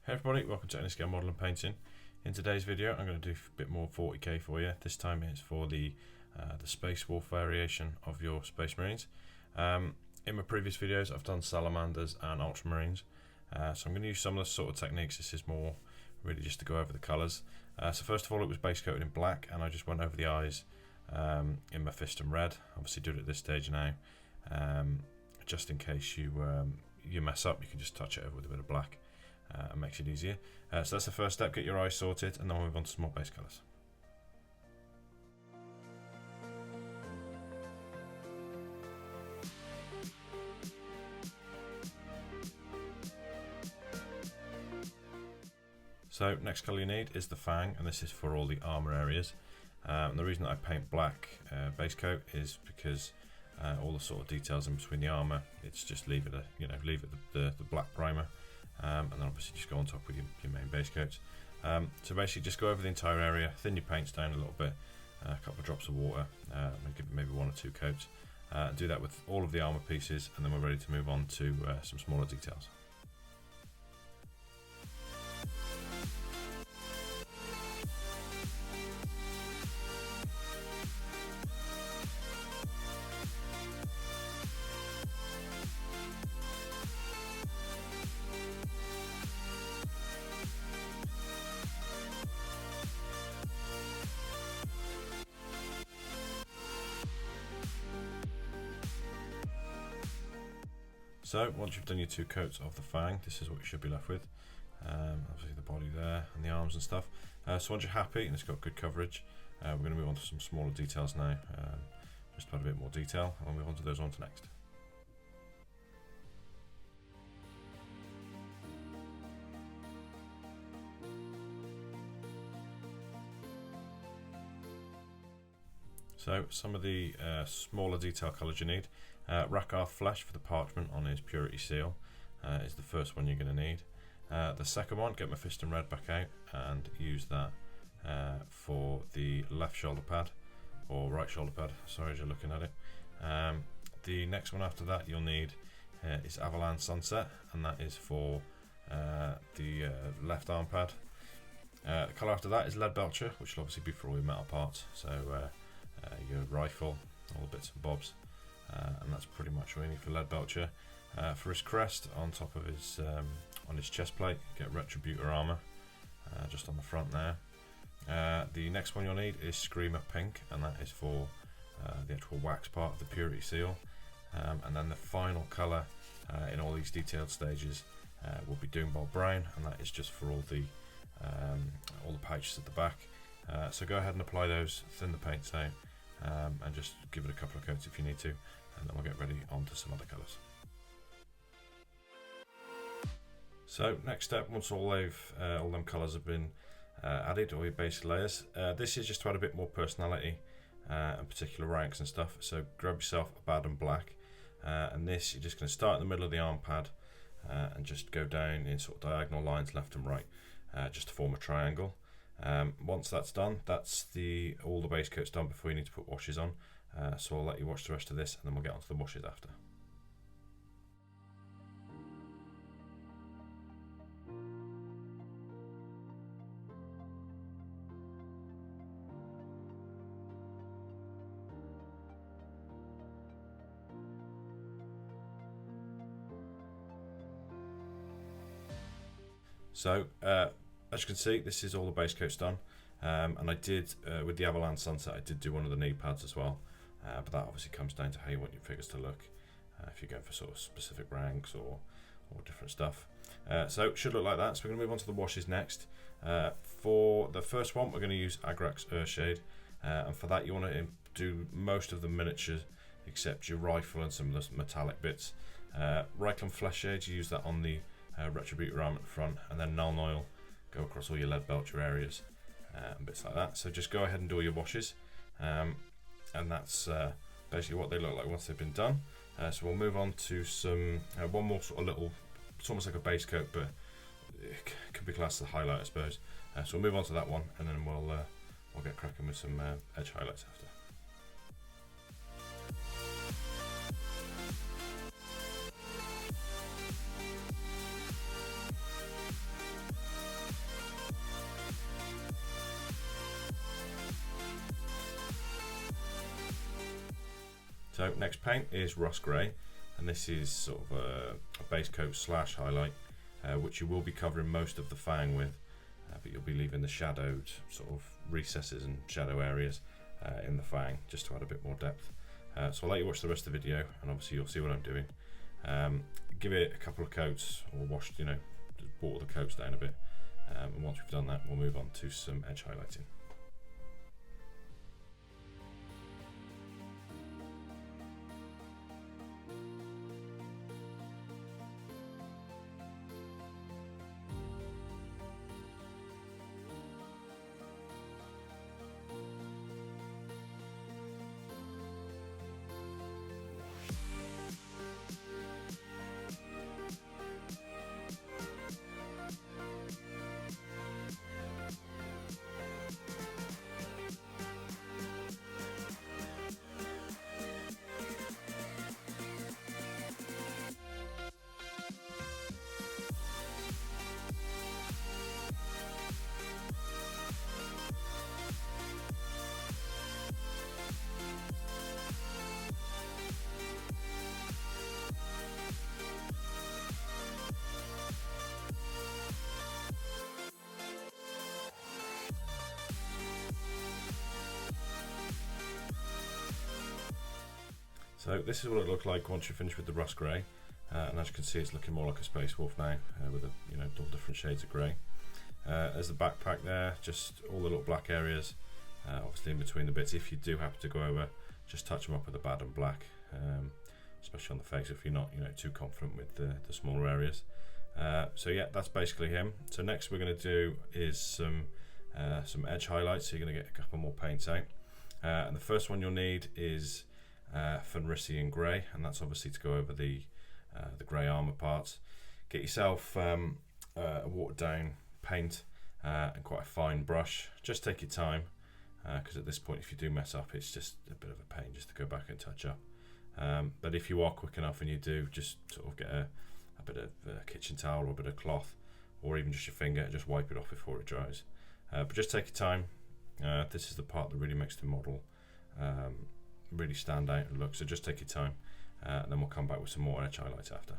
Hey everybody, welcome to AnyScale Modelling Painting. In today's video I'm going to do a bit more 40k for you. This time it's for the Space Wolf variation of your Space Marines. In my previous videos I've done Salamanders and Ultramarines, so I'm going to use some of the sort of techniques. This is more really just to go over the colours. So first of all, it was base coated in black and I just went over the eyes in MEPHISTON red. Obviously do it at this stage now, just in case you mess up, you can just touch it over with a bit of black. And makes it easier. So that's the first step, get your eyes sorted, and then we'll move on to some more base colours. So next colour you need is the FANG, and this is for all the armour areas. And the reason that I paint black base coat is because all the sort of details in between the armour, it's just leave it the black primer. And then obviously just go on top with your main base coats. So basically just go over the entire area, thin your paints down a little bit, a couple of drops of water, and give it maybe 1 or 2 coats. Do that with all of the armour pieces, and then we're ready to move on to some smaller details. So once you've done your 2 coats of the FANG, this is what you should be left with. Obviously the body there and the arms and stuff. So once you're happy and it's got good coverage, we're going to move on to some smaller details now, just to add a bit more detail, and we'll move on to those ones next. So some of the smaller detail colours you need. RAKARTH flesh for the parchment on his purity seal is the first one you're going to need. The second one, get MEPHISTON red back out and use that for the left shoulder pad, or right shoulder pad, sorry, as you're looking at it. The next one after that you'll need is AVERLAND sunset, and that is for the left arm pad. The colour after that is LEADBELCHER, which will obviously be for all your metal parts, so your rifle, all the bits and bobs. And that's pretty much what we need for LEADBELCHER. For his crest, on top of his on his chest plate, get RETRIBUTOR armour, just on the front there. The next one you'll need is Screamer pink, and that is for the actual wax part of the purity seal. And then the final colour in all these detailed stages will be DOOMBULL brown, and that is just for all the pouches at the back. So go ahead and apply those, thin the paints out, and just give it a couple of coats if you need to, and then we'll get ready on to some other colours. So next step, once all them colours have been added, all your base layers, this is just to add a bit more personality and particular ranks and stuff. So grab yourself a bad and black, and this you're just going to start in the middle of the arm pad and just go down in sort of diagonal lines left and right, just to form a triangle. Once that's done, that's all the base coat's done before you need to put washes on. So I'll let you watch the rest of this, and then we'll get onto the washes after. So as you can see, this is all the base coats done, and I did with the AVERLAND sunset, I did do one of the knee pads as well, but that obviously comes down to how you want your figures to look, if you're going for sort of specific ranks or different stuff. So it should look like that. So we're going to move on to the washes next. For the first one, we're going to use Agrax Earthshade, and for that you want to do most of the miniatures except your rifle and some of the metallic bits. Reikland Flesh Shade, you use that on the RETRIBUTOR arm at the front, and then Nuln Oil, go across all your LEADBELCHER areas and bits like that. So just go ahead and do all your washes, and that's basically what they look like once they've been done. So we'll move on to some one more sort of little, it's almost like a base coat, but it could be classed as a highlight, I suppose. So we'll move on to that one, and then we'll get cracking with some edge highlights after. So next paint is rust grey, and this is sort of a base coat slash highlight, which you will be covering most of the FANG with, but you'll be leaving the shadowed sort of recesses and shadow areas in the FANG just to add a bit more depth. So I'll let you watch the rest of the video, and obviously you'll see what I'm doing. Give it a couple of coats, or wash, just water the coats down a bit, and once we've done that, we'll move on to some edge highlighting. So this is what it looked like once you're finished with the rust grey, and as you can see, it's looking more like a Space Wolf now, with all different shades of grey. There's the backpack there, just all the little black areas, obviously in between the bits. If you do happen to go over, just touch them up with a bad and black, especially on the face if you're not too confident with the smaller areas. So yeah, that's basically him. So next we're going to do is some edge highlights. So you're going to get a couple more paints out, and the first one you'll need is FENRISIAN grey, and that's obviously to go over the grey armour parts. Get yourself a watered down paint and quite a fine brush. Just take your time, because at this point if you do mess up, it's just a bit of a pain just to go back and touch up. But if you are quick enough and you do, just sort of get a bit of kitchen towel or a bit of cloth, or even just your finger, and just wipe it off before it dries. But just take your time. This is the part that really makes the model really stand out and look, so just take your time, and then we'll come back with some more edge highlights after.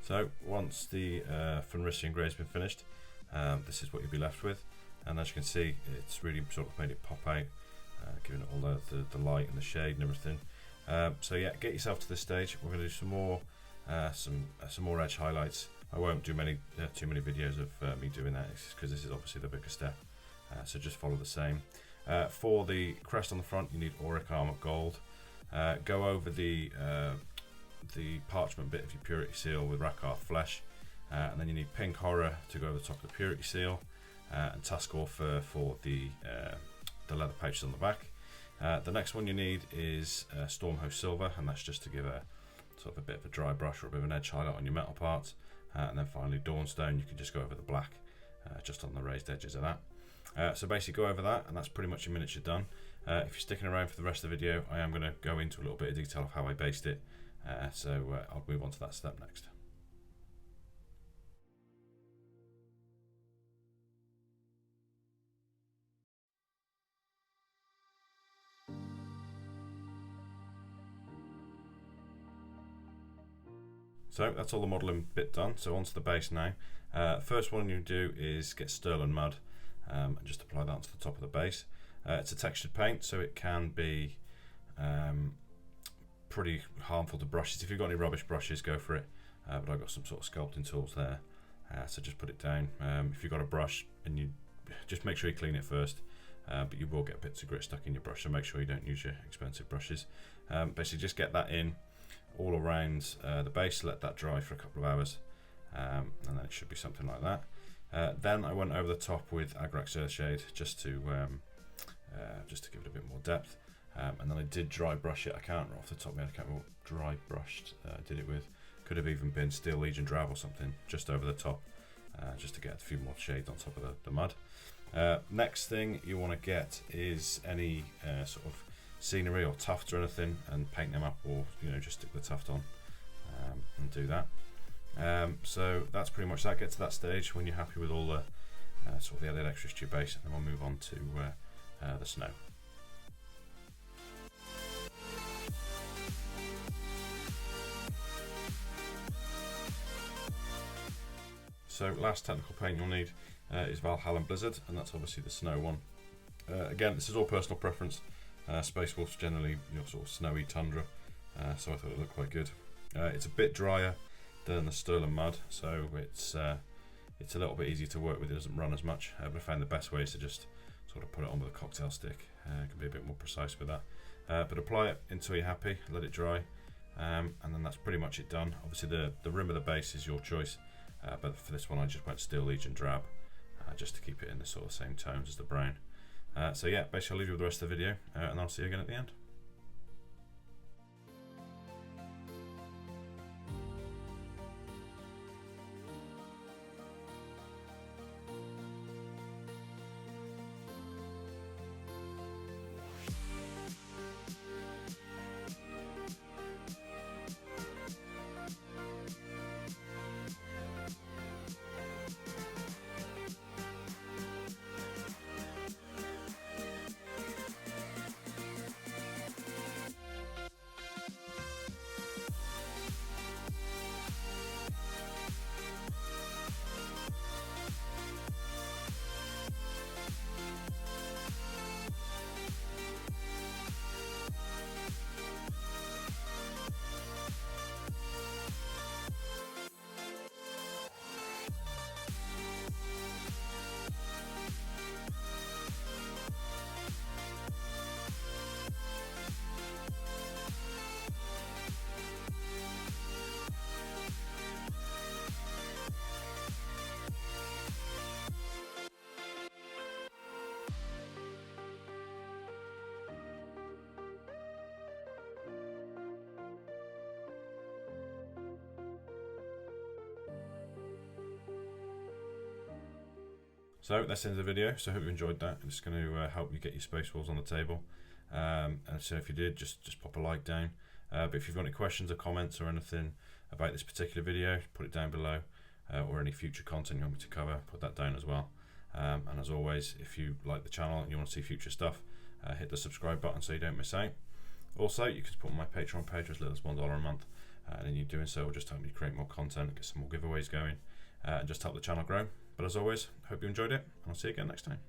So once the FENRISIAN grey has been finished, this is what you'll be left with, and as you can see, it's really sort of made it pop out, giving it all the light and the shade and everything. So yeah, get yourself to this stage. We're going to do some more edge highlights. I won't do too many videos of me doing that, because this is obviously the bigger step. so just follow the same. For the crest on the front, you need AURIC armor gold. Go over the parchment bit of your purity seal with RAKARTH flesh, and then you need pink horror to go over the top of the purity seal, and TUSKGOR for the leather pouches on the back. The next one you need is STORMHOST silver, and that's just to give a sort of a bit of a dry brush or a bit of an edge highlight on your metal parts. And then finally DAWNSTONE, you can just go over the black just on the raised edges of that. So basically go over that, and that's pretty much your miniature done. If you're sticking around for the rest of the video, I am going to go into a little bit of detail of how I based it, so I'll move on to that step next. So that's all the modelling bit done, so onto the base now. First one you do is get STIRLAND mud, and just apply that onto the top of the base. It's a textured paint, so it can be pretty harmful to brushes. If you've got any rubbish brushes, go for it, but I've got some sort of sculpting tools there, so just put it down. If you've got a brush, and you just make sure you clean it first, but you will get bits of grit stuck in your brush, so make sure you don't use your expensive brushes. Basically just get that in all around the base, let that dry for a couple of hours, and then it should be something like that. Then I went over the top with Agrax Earthshade just to give it a bit more depth, and then I did dry brush it. I can't remember off the top of my head, I can't remember what dry brushed did it with. Could have even been Steel Legion Drab or something just over the top, just to get a few more shades on top of the mud. Next thing you want to get is any sort of scenery or tufts or anything, and paint them up, or just stick the tuft on and do that. So that's pretty much that. Get to that stage when you're happy with all the sort of the added extras to your base, and then we'll move on to the snow. So last technical paint you'll need is VALHALLAN Blizzard, and that's obviously the snow one. Again, this is all personal preference. Space Wolf's generally sort of snowy tundra, so I thought it looked quite good. It's a bit drier than the STIRLAND mud, so it's a little bit easier to work with. It doesn't run as much, but I found the best way is to just sort of put it on with a cocktail stick. It can be a bit more precise with that. But apply it until you're happy, let it dry, and then that's pretty much it done. Obviously the rim of the base is your choice, but for this one I just went Steel Legion Drab, just to keep it in the sort of same tones as the brown. So yeah, basically I'll leave you with the rest of the video, and I'll see you again at the end. So that's the end of the video, so I hope you enjoyed that. It's going to help you get your Space Wolves on the table, and so if you did, just pop a like down. But if you've got any questions or comments or anything about this particular video, put it down below, or any future content you want me to cover, put that down as well. And as always, if you like the channel and you want to see future stuff, hit the subscribe button so you don't miss out. Also, you can support my Patreon page for as little as $1 a month, and in you doing so will just help me create more content, get some more giveaways going, and just help the channel grow. But as always, hope you enjoyed it, and I'll see you again next time.